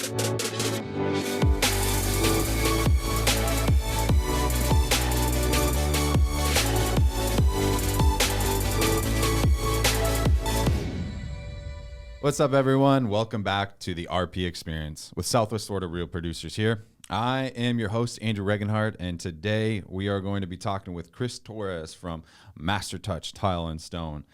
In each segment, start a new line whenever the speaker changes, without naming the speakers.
What's up, everyone? Welcome back to the RP Experience with Southwest Florida Real Producers here. I am your host, Andrew Regenhardt, and today we are going to be talking with Chris Torres from Master Touch Tile and Stone.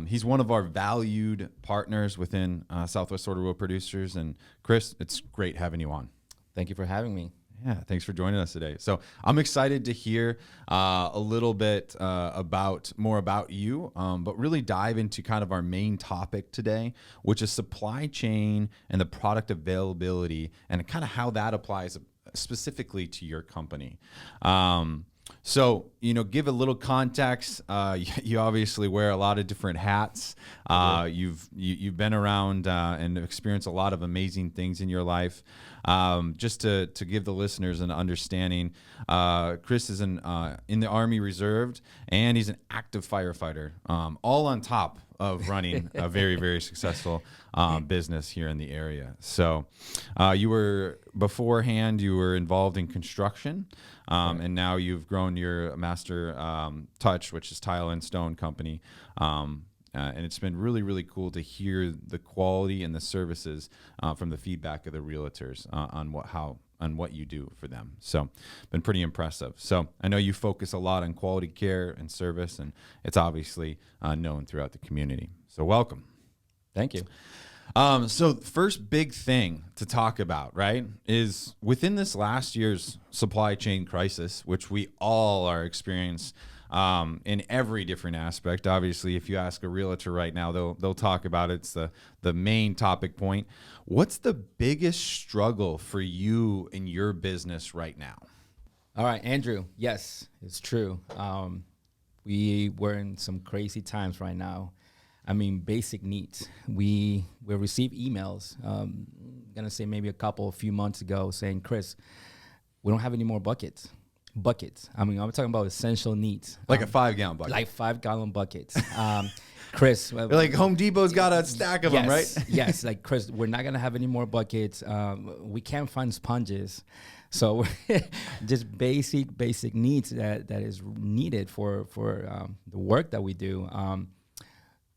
He's one of our valued partners within Southwest Florida Real Producers. And Chris, it's great having you on.
Thank you for having me.
Yeah, thanks for joining us today. So I'm excited to hear a little bit more about you, but really dive into kind of our main topic today, which is supply chain and the product availability and kind of how that applies specifically to your company. So, give a little context. You obviously wear a lot of different hats. You've been around and experienced a lot of amazing things in your life. Just to give the listeners an understanding, Chris is in the Army Reserve, and he's an active firefighter, all on top of running a very, very successful business here in the area. So beforehand, you were involved in construction, and now you've grown your Master Touch, which is Tile and Stone company. And it's been really, really cool to hear the quality and the services from the feedback of the realtors on what you do for them. So been pretty impressive. So I know you focus a lot on quality care and service, and it's obviously known throughout the community. So welcome.
Thank you.
So the first big thing to talk about, right, is within this last year's supply chain crisis, which we all are experiencing in every different aspect. Obviously, if you ask a realtor right now, they'll talk about it. It's the main topic point. What's the biggest struggle for you in your business right now?
All right, Andrew. Yes, it's true. We were in some crazy times right now. I mean, basic needs. We receive emails. I'm gonna say maybe a few months ago saying, Chris, we don't have any more buckets. I mean, I'm talking about essential needs.
Like a 5-gallon bucket.
Like 5-gallon buckets. Chris.
Like Home Depot's got a stack of them, right?
Yes. Like, Chris, we're not going to have any more buckets. We can't find sponges. So just basic needs that is needed for the work that we do.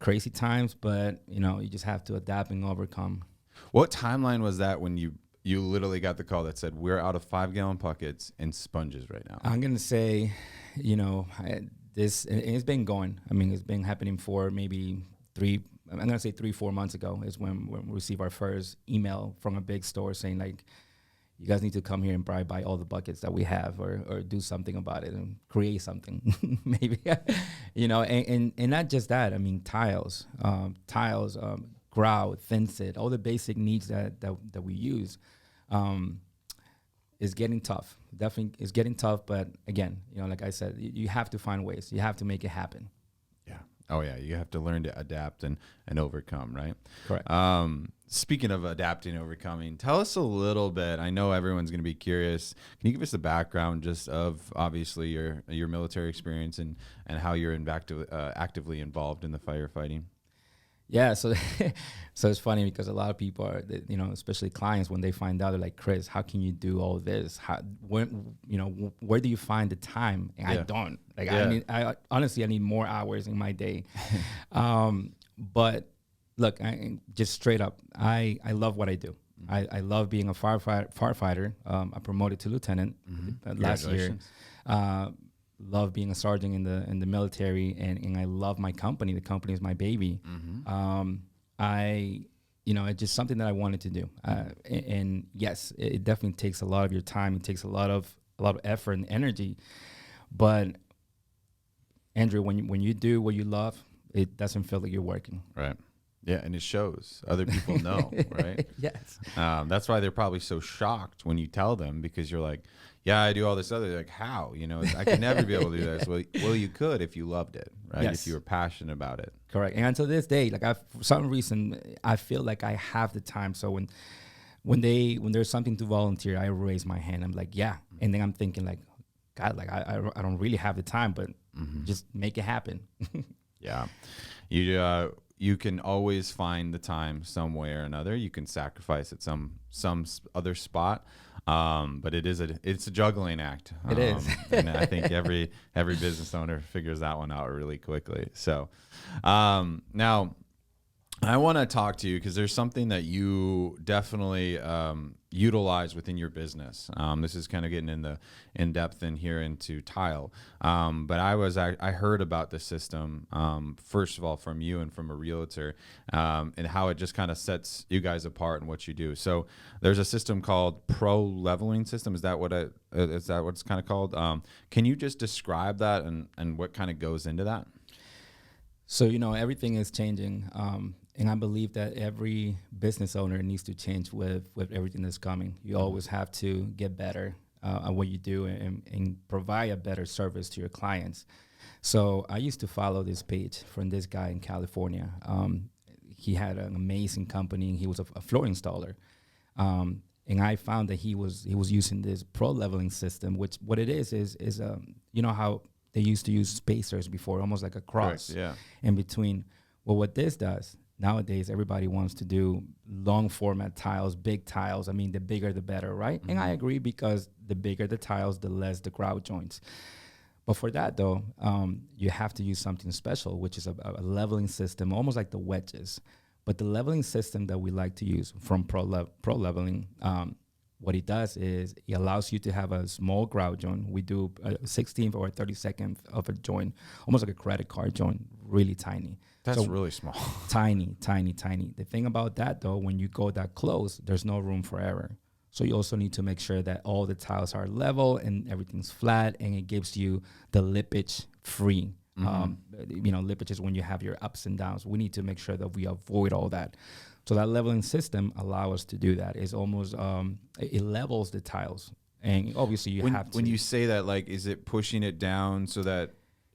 Crazy times, but, you just have to adapt and overcome.
What timeline was that when you literally got the call that said, we're out of 5-gallon buckets and sponges right now?
I'm going to say, it's been going. I mean, it's been happening for maybe 3-4 months ago is when we received our first email from a big store saying, like, you guys need to come here and probably buy all the buckets that we have or do something about it and create something, maybe, and not just that. I mean, tiles, grout, thin sit, all the basic needs that we use. Is getting tough. Definitely is getting tough. But again, like I said, you have to find ways. You have to make it happen.
Yeah. Oh yeah. You have to learn to adapt and overcome, right?
Correct.
Speaking of adapting and overcoming, tell us a little bit. I know everyone's going to be curious. Can you give us the background just of obviously your military experience and how you're actively involved in the firefighting?
Yeah, so it's funny because a lot of people are, especially clients, when they find out, they're like, Chris, how can you do all this? Where do you find the time? And I don't. Like, I honestly need more hours in my day. But look, just straight up, I love what I do. I love being a firefighter. I promoted to lieutenant last year. Love being a sergeant in the military, and I love my company. The company is my baby. It's just something that I wanted to do. And yes, it definitely takes a lot of your time. It takes a lot of effort and energy. But Andrew, when you do what you love, it doesn't feel like you're working.
Right. Yeah, and it shows. Other people know, right?
Yes.
That's why they're probably so shocked when you tell them, because you're like, yeah, I do all this other. They're like, how? I could never be able to do this. Well, you could if you loved it, right?
Yes.
If you were passionate about it.
Correct. And until this day, like for some reason, I feel like I have the time. So when there's something to volunteer, I raise my hand. I'm like, yeah. And then I'm thinking like, God, like I don't really have the time, but just make it happen.
Yeah. you can always find the time some way or another. You can sacrifice at some other spot. But it's a juggling act.
It is.
And I think every business owner figures that one out really quickly. So, now I want to talk to you because there's something that you definitely utilize within your business. This is kind of getting in depth in here into tile. But I heard about the system, first of all, from you and from a realtor, and how it just kind of sets you guys apart and what you do. So there's a system called Pro Leveling System. Is that what it's kind of called? Can you just describe that and what kind of goes into that?
So, everything is changing. And I believe that every business owner needs to change with everything that's coming. You always have to get better at what you do and provide a better service to your clients. So I used to follow this page from this guy in California. He had an amazing company. He was a floor installer. And I found that he was using this pro leveling system, which what it is how they used to use spacers before, almost like a cross in between. Well, what this does, nowadays, everybody wants to do long format tiles, big tiles. I mean, the bigger, the better, right? Mm-hmm. And I agree, because the bigger the tiles, the less the grout joints. But for that, though, you have to use something special, which is a leveling system, almost like the wedges. But the leveling system that we like to use from Pro Leveling, what it does is it allows you to have a small grout joint. We do a 16th or a 32nd of a joint, almost like a credit card joint, really tiny.
That's really small.
Tiny. The thing about that, though, when you go that close, there's no room for error. So you also need to make sure that all the tiles are level and everything's flat, and it gives you the lippage free. Lippage is when you have your ups and downs. We need to make sure that we avoid all that. So that leveling system allows us to do that. It's almost, it levels the tiles. And obviously you have to.
When you say that, like, is it pushing it down so that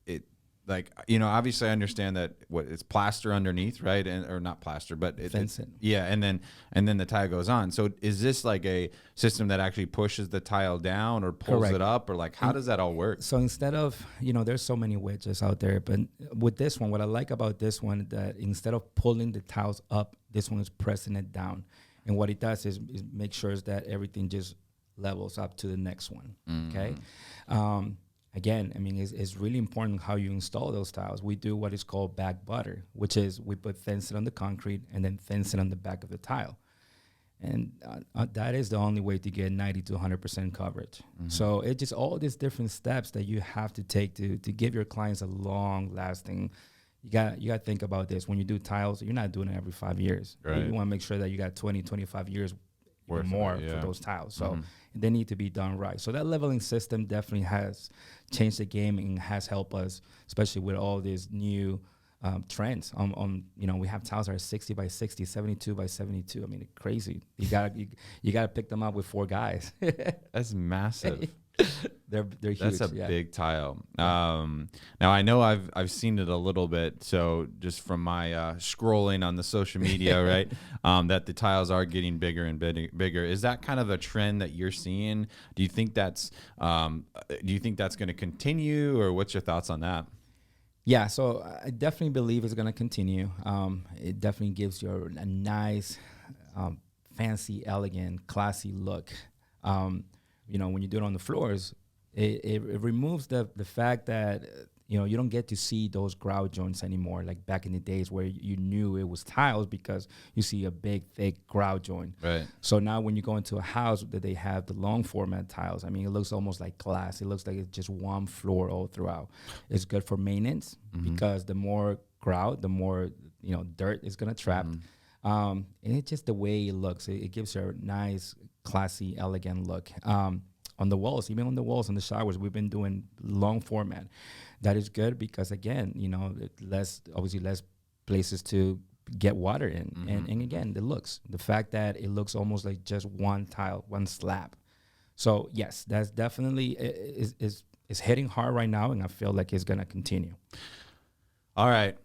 it, like, obviously I understand that it's plaster underneath, right? Or not plaster, but
fence it.
Yeah. And then the tile goes on. So is this like a system that actually pushes the tile down or pulls
Correct.
it up, or like, how does that all work?
So instead of, there's so many wedges out there, but with this one, what I like about this one, that instead of pulling the tiles up, this one is pressing it down. And what it does is make sure that everything just levels up to the next one. Okay. Again, I mean, it's really important how you install those tiles. We do what is called back butter, which is we put thin-set on the concrete and then thin-set on the back of the tile. And that is the only way to get 90 to 100% coverage. So it's just all these different steps that you have to take to give your clients a long-lasting. You got to think about this. When you do tiles, you're not doing it every 5 years.
Right.
You want to make sure that you got 20, 25 years or more for those tiles. So they need to be done right. So that leveling system definitely has changed the game and has helped us, especially with all these new trends. We have tiles that are 60 by 60, 72 by 72. I mean, crazy. You gotta pick them up with 4 guys.
That's massive.
They're huge.
That's a big tile. Now I know I've seen it a little bit. So just from my scrolling on the social media, right, that the tiles are getting bigger and bigger. Is that kind of a trend that you're seeing? Do you think that's going to continue, or what's your thoughts on that?
Yeah, so I definitely believe it's going to continue. It definitely gives you a nice, fancy, elegant, classy look. When you do it on the floors, it removes the fact that, you don't get to see those grout joints anymore, like back in the days where you knew it was tiles because you see a big, thick grout joint. Right. So now when you go into a house that they have the long format tiles, I mean, it looks almost like glass. It looks like it's just one floor all throughout. It's good for maintenance because the more grout, the more, dirt is going to trap. And it's just the way it looks. It gives you a nice, classy, elegant look. On the walls, even on the walls in the showers, we've been doing long format. That is good because, again, less places to get water in. And again, the fact that it looks almost like just one tile, one slab. So yes, that's definitely is hitting hard right now, and I feel like it's going to continue.
All right.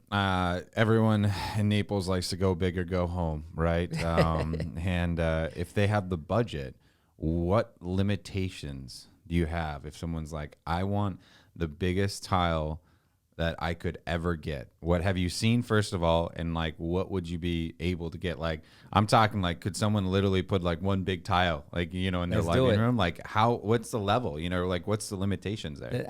Everyone in Naples likes to go big or go home, right? And if they have the budget, what limitations do you have? If someone's like, I want the biggest tile that I could ever get? What have you seen, first of all, and like what would you be able to get? Like, I'm talking like, could someone literally put like one big tile, like, you know, in their
Let's do
living
it.
room? Like, what's the level, you know, like what's the limitations there?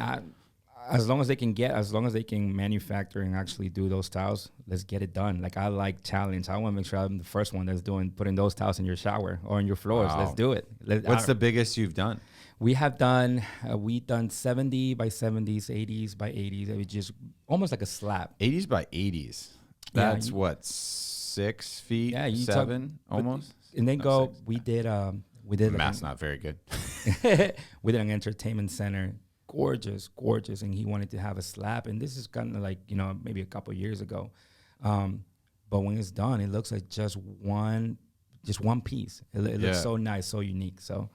As long as they can manufacture and actually do those tiles, let's get it done. Like, I like challenge. I want to make sure I'm the first one that's putting those tiles in your shower or in your floors.
Wow.
Let's do it.
What's the biggest you've done?
We have done 70 by 70s, 80s by 80s. It was just almost like a slab.
80s by 80s.
Yeah,
That's what, 6 feet,
Yeah, you
7 almost.
And then
No, 6.
we did
Math's not very good.
we did an entertainment center, gorgeous, and he wanted to have a slab. And this is kind of like, you know, maybe a couple of years ago. But when it's done, it looks like just one piece. It looks so nice, so unique. So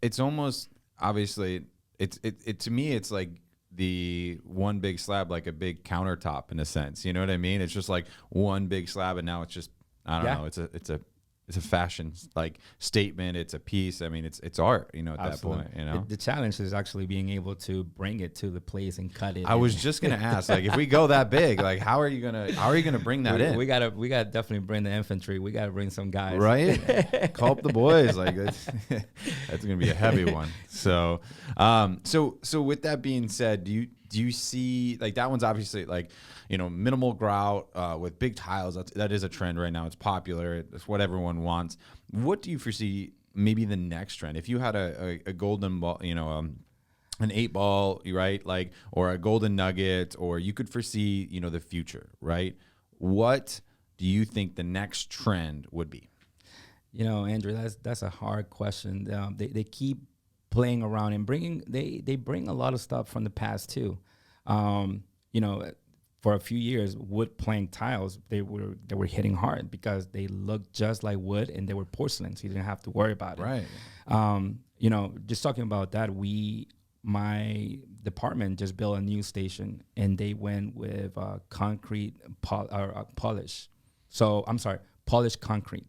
It's almost, obviously, it to me, it's like the one big slab, like a big countertop in a sense. You know what I mean? It's just like one big slab, and now it's just, I don't know. It's a fashion like statement. It's a piece. I mean, it's art. You know, at
Absolutely.
that point. You know,
The challenge is actually being able to bring it to the place and cut it.
I was just gonna ask, like, if we go that big, like, how are you gonna bring that in?
We gotta definitely bring the infantry. We gotta bring some guys.
Right? Call up the boys. Like, that's gonna be a heavy one. So, so with that being said, do you see, like, that one's obviously like, you know, minimal grout with big tiles. That is a trend right now. It's popular. It's what everyone wants. What do you foresee maybe the next trend? If you had a golden ball, you know, an 8-ball, right? Like, or a golden nugget, or you could foresee, you know, the future, right? What do you think the next trend would be?
You know, Andrew, that's a hard question. They keep playing around and they bring a lot of stuff from the past too. You know, for a few years, wood plank tiles, they were hitting hard because they looked just like wood and they were porcelain, so you didn't have to worry about it.
Right.
You know, just talking about that, my department just built a new station and they went with concrete polish. So I'm sorry, polished concrete.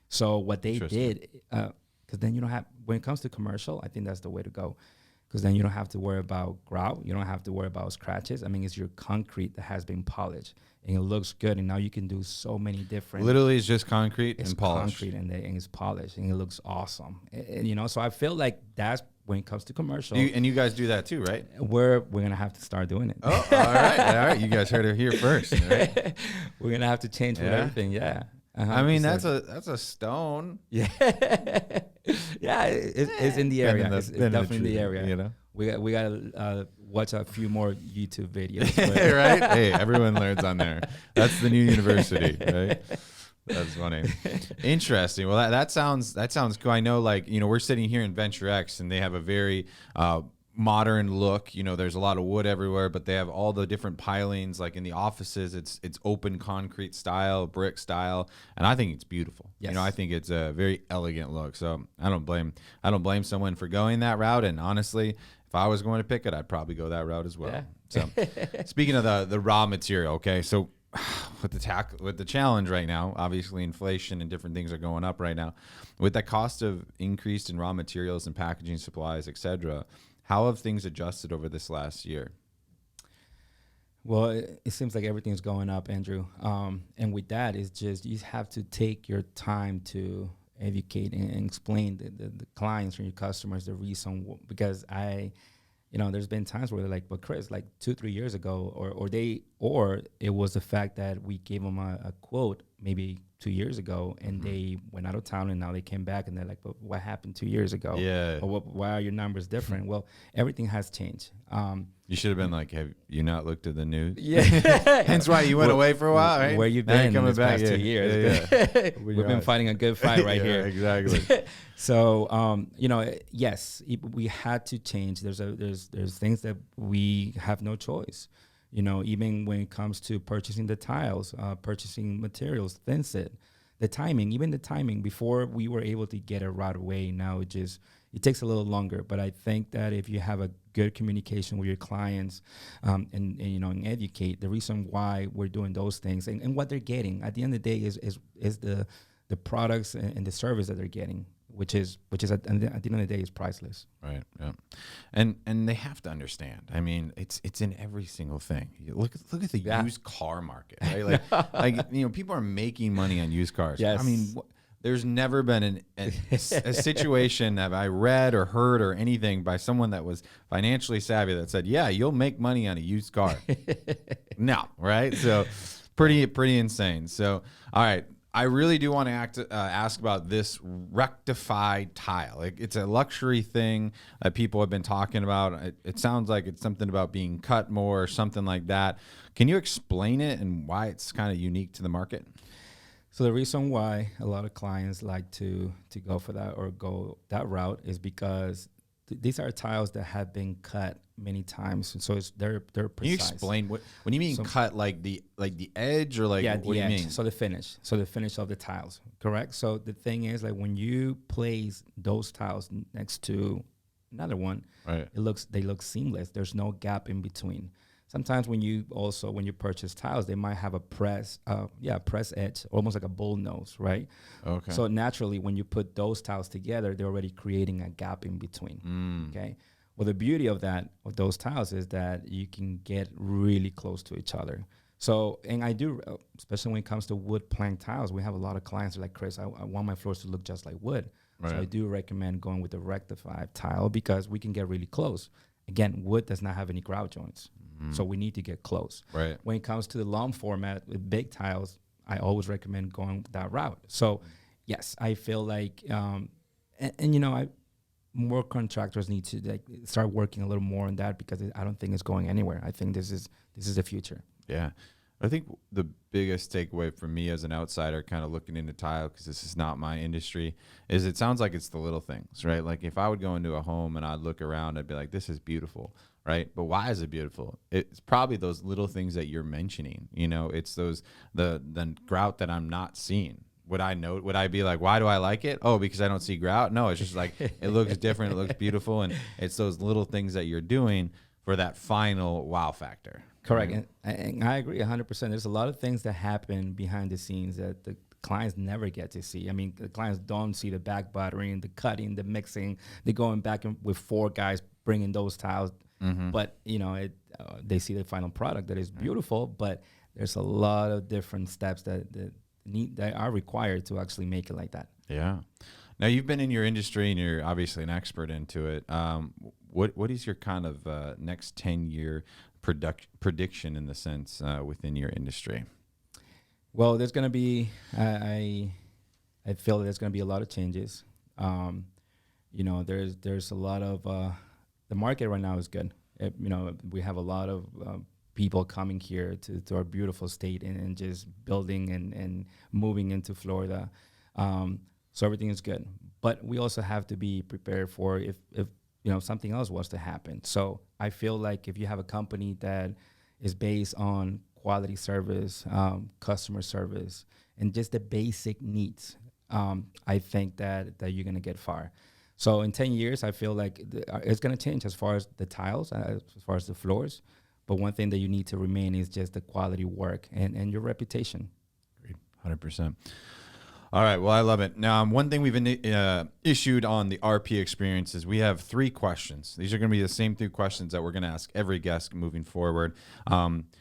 So what they did, because then you don't have, when it comes to commercial, I think that's the way to go. Because then you don't have to worry about grout. You don't have to worry about scratches. I mean, it's your concrete that has been polished and it looks good. And now you can do so many different.
Literally, it's just concrete and polished.
Concrete and it's polished and it looks awesome. And, you know, so I feel like that's when it comes to commercial.
And you guys do that too, right?
We're gonna have to start doing it.
Oh, all right. You guys heard it here first. Right?
We're gonna have to change with everything. Yeah. 100%.
I mean, that's a stone.
Yeah. Yeah, it's in the area. It's definitely in the area.
You know,
we gotta watch a few more YouTube videos.
Right? Hey, everyone learns on there. That's the new university, right? That's funny. Interesting. Well, that sounds cool. I know, like, you know, we're sitting here in Venture X, and they have a very modern look. You know, there's a lot of wood everywhere, but they have all the different pilings. Like in the offices, it's open concrete style, brick style, and I think it's beautiful.
Yes.
You know, I think it's a very elegant look. So I don't blame someone for going that route. And honestly, if I was going to pick it, I'd probably go that route as well.
Yeah.
So speaking of the raw material, okay, so with the challenge right now, obviously inflation and different things are going up right now. With the cost of increased in raw materials and packaging supplies, etc., how have things adjusted over this last year?
Well, it seems like everything's going up, Andrew. And with that, it's just you have to take your time to educate and explain the clients or your customers the reason, because you know, there's been times where they're like, but Chris, like 2-3 years ago, or it was the fact that we gave them a quote maybe 2 years ago and they went out of town and now they came back and they're like, but what happened 2 years ago?
Yeah.
Or why are your numbers different? Well, everything has changed.
You should have been like, have you not looked at the news?
Yeah.
Hence why you went away for a while, right?
Where you
Now you're
been
coming
this
back
past 2 years?
Yeah.
We've been fighting a good fight right here.
Exactly.
So, you know, yes, we had to change. There's things that we have no choice. You know, even when it comes to purchasing the tiles, purchasing materials, fence it, the timing before we were able to get it right away. Now it takes a little longer. But I think that if you have a good communication with your clients, and you know, and educate, the reason why we're doing those things and what they're getting at the end of the day is the products and the service that they're getting. which is at the end of the day is priceless.
Right. Yeah. And they have to understand. I mean, it's in every single thing. You look at the used car market, right? Like people are making money on used cars.
Yes.
I mean, there's never been a situation that I read or heard or anything by someone that was financially savvy that said, yeah, you'll make money on a used car. No, right? So pretty insane. So, all right. I really do want to ask about this rectified tile. It's a luxury thing that people have been talking about. It sounds like it's something about being cut more or something like that. Can you explain it and why it's kind of unique to the market?
So the reason why a lot of clients like to go for that or go that route is because these are tiles that have been cut many times, so they're precise.
Can you explain when you mean cut, like the edge, or like what do you mean?
So the finish of the tiles, correct? So the thing is, like, when you place those tiles next to another one,
right,
they look seamless. There's no gap in between. Sometimes when you purchase tiles, they might have a press edge, almost like a bull nose, right?
Okay.
So naturally, when you put those tiles together, they're already creating a gap in between. Okay. Well, the beauty of those tiles is that you can get really close to each other. So, and I do, especially when it comes to wood plank tiles, we have a lot of clients who are like, Chris, I want my floors to look just like wood. Right. So I do recommend going with the rectified tile because we can get really close. Again, wood does not have any grout joints. So we need to get close.
Right.
When it comes to the long format with big tiles, I always recommend going that route. So yes, I feel like, more contractors need to start working a little more on that because I don't think it's going anywhere. I think this is the future.
Yeah. I think the biggest takeaway for me as an outsider kind of looking into tile, because this is not my industry, is it sounds like it's the little things, right? Like if I would go into a home and I'd look around, I'd be like, this is beautiful, right? But why is it beautiful? It's probably those little things that you're mentioning. It's those the grout that I'm not seeing. Would I be like, why do I like it? Oh, because I don't see grout? No, it's just like it looks different, it looks beautiful, and it's those little things that you're doing for that final wow factor.
Correct. And I agree 100%. There's a lot of things that happen behind the scenes that the clients never get to see. I mean, the clients don't see the back buttering, the cutting, the mixing. They're going back with 4 guys bringing those tiles. But, they see the final product that is beautiful, but there's a lot of different steps that are required to actually make it like that. Yeah.
Now, you've been in your industry and you're obviously an expert into it. What is your kind of next 10-year prediction in the sense within your industry?
Well, there's going to be, I feel there's going to be a lot of changes. There's a lot of, the market right now is good. We have a lot of people coming here to our beautiful state and just building and moving into Florida. So everything is good. But we also have to be prepared for if something else was to happen. So I feel like if you have a company that is based on quality service, customer service, and just the basic needs, I think that you're going to get far. So in 10 years, I feel like it's going to change as far as the tiles, as far as the floors. But one thing that you need to remain is just the quality work and your reputation.
Agreed, 100%. All right. Well, I love it. Now, one thing we've issued on the RP experience is we have 3 questions. These are going to be the same 3 questions that we're going to ask every guest moving forward.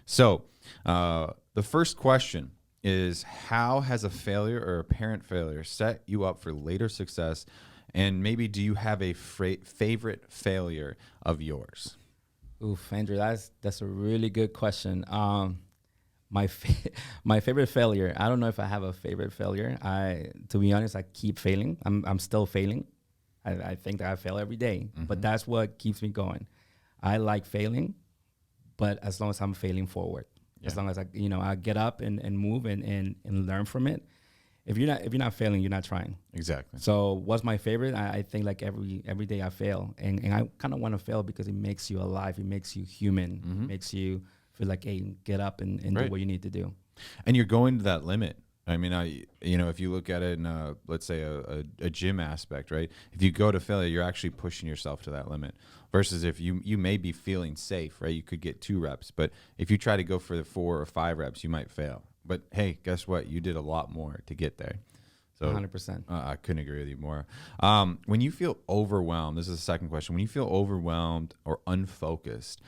So the first question is, how has a failure or apparent failure set you up for later success? And maybe do you have a favorite failure of yours?
Oof, Andrew, that's a really good question. My favorite failure, I don't know if I have a favorite failure. To be honest, I keep failing. I'm still failing. I think that I fail every day, but that's what keeps me going. I like failing, but as long as I'm failing forward, as long as I get up and move and learn from it. If you're not failing, you're not trying.
Exactly.
So what's my favorite? I think like every day I fail, and I kind of want to fail because it makes you alive. It makes you human. It makes you feel like, hey, get up and do what you need to do.
And you're going to that limit. I mean, if you look at it in let's say a gym aspect, right? If you go to failure, you're actually pushing yourself to that limit. Versus if you may be feeling safe, right? You could get 2 reps, but if you try to go for the 4 or 5 reps, you might fail. But hey, guess what? You did a lot more to get there. So
100%.
I couldn't agree with you more. When you feel overwhelmed, this is the second question. When you feel overwhelmed or unfocused,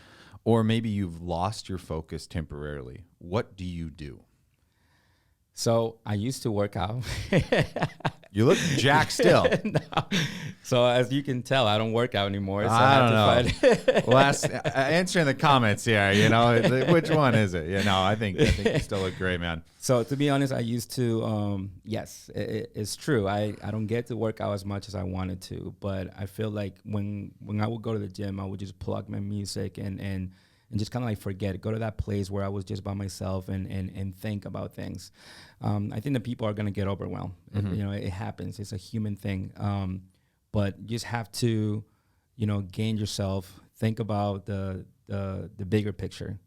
or maybe you've lost your focus temporarily, what do you do?
So I used to work out.
You look jacked still.
No. So as you can tell, I don't work out anymore. So
I
have to
don't know. Last answer in the comments here. Which one is it? I think you still look great, man.
So to be honest, I used to. Yes, it's true. I don't get to work out as much as I wanted to, but I feel like when I would go to the gym, I would just plug my music and just kind of like forget it. Go to that place where I was just by myself and think about things. I think that people are going to get overwhelmed.
Mm-hmm.
It happens. It's a human thing. But you just have to, gain yourself, think about the bigger picture.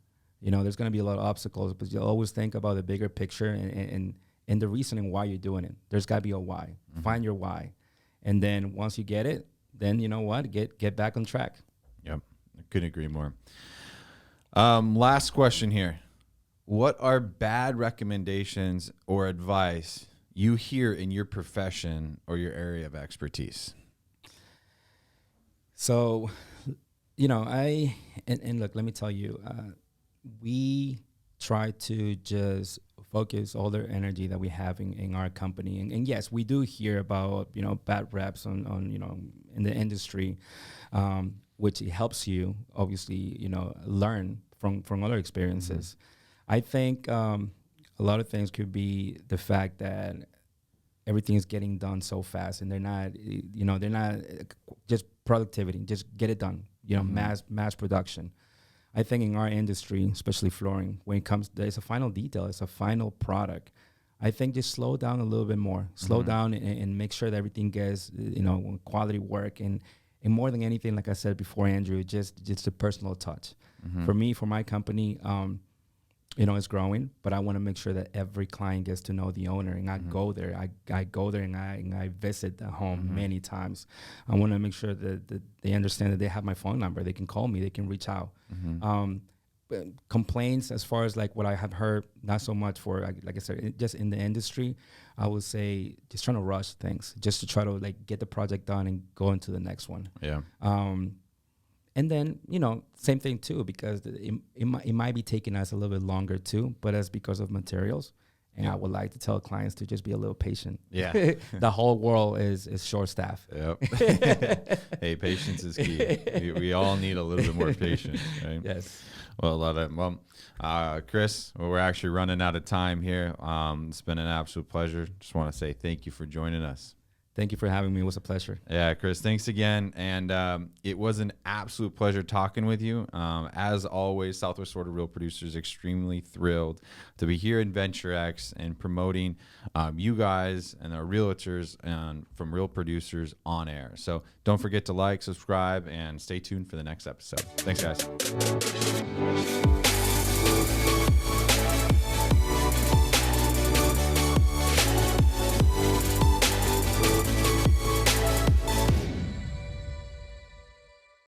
There's going to be a lot of obstacles, but you always think about the bigger picture and the reasoning why you're doing it. There's got to be a why. Mm-hmm. Find your why. And then once you get it, then you know what? Get back on track.
Yep. I couldn't agree more. Last question here. What are bad recommendations or advice you hear in your profession or your area of expertise?
So, and look, let me tell you, we try to just focus all the energy that we have in our company. And yes, we do hear about, bad reps on in the industry, which helps you obviously, learn from other experiences. Mm-hmm. I think a lot of things could be the fact that everything is getting done so fast, and they're not just productivity, just get it done, mm-hmm. mass production. I think in our industry, especially flooring, when it comes, there's a final detail, it's a final product. I think just slow down a little bit more, slow mm-hmm. down and make sure that everything gets, quality work. And more than anything, like I said before, Andrew, just a personal touch. Mm-hmm. For me, for my company, it's growing, but I want to make sure that every client gets to know the owner, and I mm-hmm. go there. I go there and I visit the home mm-hmm. many times. I want to make sure that they understand that they have my phone number. They can call me. They can reach out. Mm-hmm. Complaints, as far as like what I have heard, not so much for, like I said, just in the industry, I would say just trying to rush things, just to try to like get the project done and go into the next one.
Yeah.
And then, same thing too, because it might be taking us a little bit longer too, but that's because of materials. And yeah. I would like to tell clients to just be a little patient.
Yeah.
The whole world is short staffed.
Yep. Hey, patience is key. We all need a little bit more patience, right?
Yes.
Well, I love it. Well, Chris, we're actually running out of time here. It's been an absolute pleasure. Just want to say thank you for joining us.
Thank you for having me. It was a pleasure.
Yeah, Chris, thanks again. And it was an absolute pleasure talking with you. As always, Southwest Florida Real Producers extremely thrilled to be here in Venture X and promoting you guys and our realtors from Real Producers on air. So don't forget to like, subscribe, and stay tuned for the next episode. Thanks, guys.